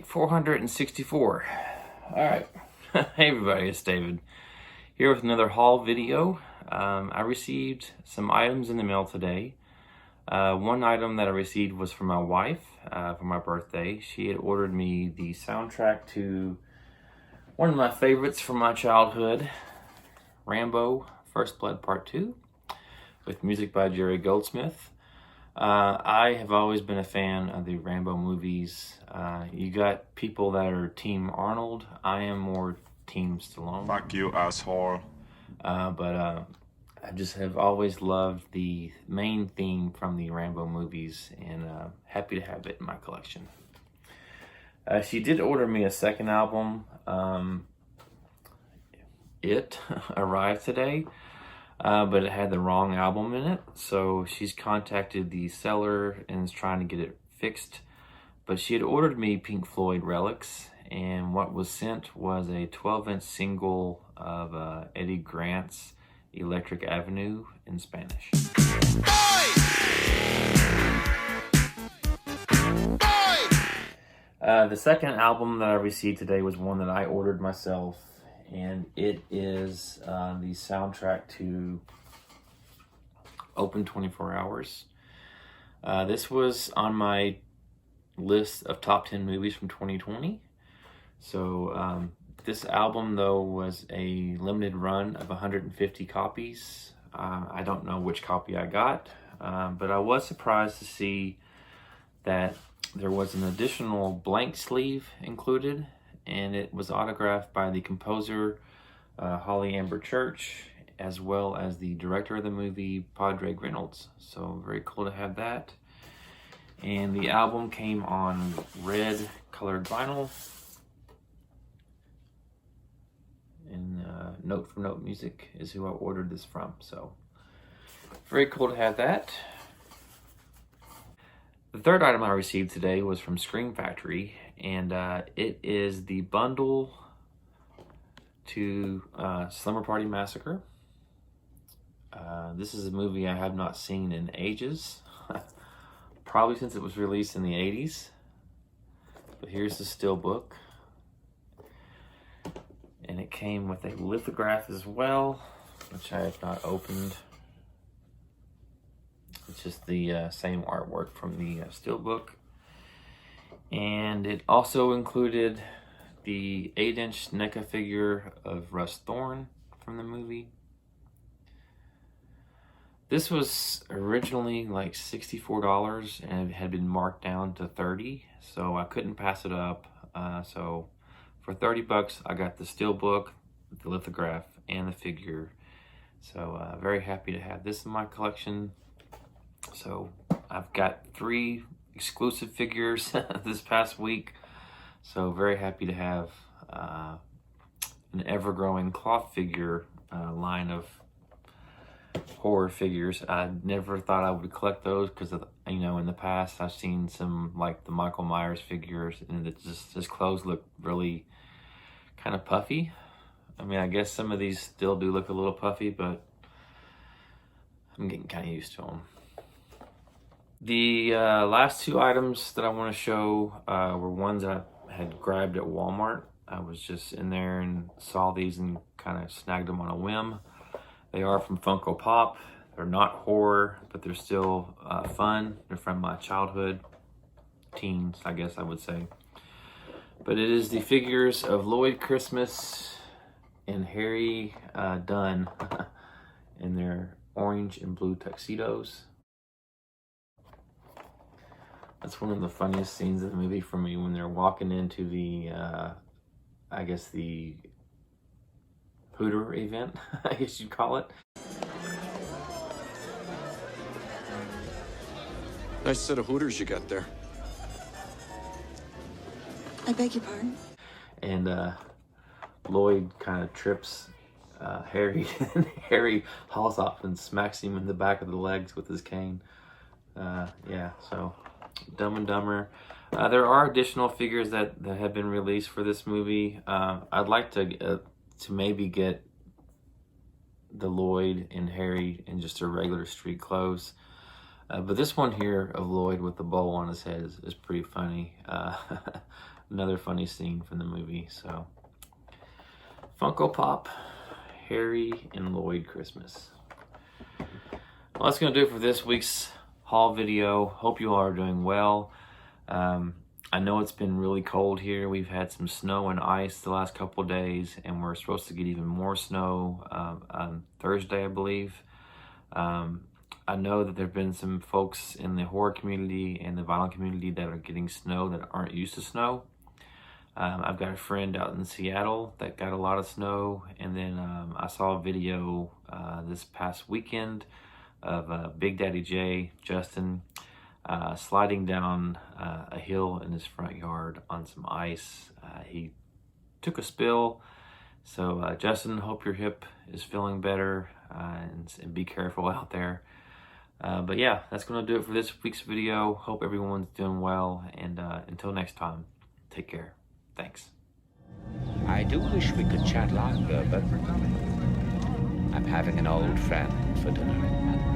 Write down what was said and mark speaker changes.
Speaker 1: 464. Alright. Hey everybody, it's David here with another haul video. I received some items in the mail today. One item that I received was from my wife for my birthday. She had ordered me the soundtrack to one of my favorites from my childhood, Rambo First Blood Part 2, with music by Jerry Goldsmith. I have always been a fan of the Rambo movies. You got people that are Team Arnold. I am more Team Stallone.
Speaker 2: Fuck you, asshole.
Speaker 1: But I just have always loved the main theme from the Rambo movies, and happy to have it in my collection. She did order me a second album. It arrived today. But it had the wrong album in it, so she's contacted the seller and is trying to get it fixed. But she had ordered me Pink Floyd Relics, and what was sent was a 12-inch single of Eddie Grant's Electric Avenue in Spanish. The second album that I received today was one that I ordered myself, and it is the soundtrack to Open 24 Hours. This was on my list of top 10 movies from 2020. So this album, though, was a limited run of 150 copies. I don't know which copy I got, but I was surprised to see that there was an additional blank sleeve included, and it was autographed by the composer, Holly Amber Church, as well as the director of the movie, Padre Reynolds. So very cool to have that. And the album came on red colored vinyl. And Note from Note Music is who I ordered this from. So very cool to have that. The third item I received today was from Scream Factory, and it is the bundle to Slumber Party Massacre. This is a movie I have not seen in ages, probably since it was released in the 80s. But here's the Steelbook, and it came with a lithograph as well, which I have not opened. It's just the same artwork from the Steelbook. And it also included the 8-inch NECA figure of Russ Thorn from the movie. This was originally like $64 and it had been marked down to $30, so I couldn't pass it up. So for $30, I got the Steelbook, the lithograph, and the figure. So very happy to have this in my collection. So I've got 3 exclusive figures this past week. So very happy to have an ever-growing cloth figure line of horror figures. I never thought I would collect those because, you know, in the past I've seen some like the Michael Myers figures, and it just his clothes look really kind of puffy. I mean, I guess some of these still do look a little puffy, but I'm getting kind of used to them. The last 2 items that I want to show were ones that I had grabbed at Walmart. I was just in there and saw these and kind of snagged them on a whim. They are from Funko Pop. They're not horror, but they're still fun. They're from my childhood, teens, I guess I would say. But it is the figures of Lloyd Christmas and Harry Dunn in their orange and blue tuxedos. That's one of the funniest scenes in the movie for me, when they're walking into the, I guess the Hooter event, I guess you'd call it.
Speaker 3: Nice set of Hooters you got there.
Speaker 4: I beg your pardon?
Speaker 1: And Lloyd kind of trips Harry, and Harry hauls off and smacks him in the back of the legs with his cane. Yeah, so Dumb and Dumber. There are additional figures that have been released for this movie. I'd like to maybe get the Lloyd and Harry in just their regular street clothes. But this one here of Lloyd with the bowl on his head is pretty funny. another funny scene from the movie. So, Funko Pop, Harry and Lloyd Christmas. Well, that's going to do it for this week's haul video. Hope you all are doing well. I know it's been really cold here. We've had some snow and ice the last couple of days, and we're supposed to get even more snow on Thursday, I believe. I know that there have been some folks in the horror community and the vinyl community that are getting snow that aren't used to snow. I've got a friend out in Seattle that got a lot of snow, and then I saw a video this past weekend of Big Daddy J, Justin, sliding down a hill in his front yard on some ice. He took a spill, so Justin, hope your hip is feeling better, and be careful out there. But yeah, that's going to do it for this week's video. Hope everyone's doing well, and until next time, take care. Thanks.
Speaker 2: I do wish we could chat longer, but I'm having an old friend for dinner.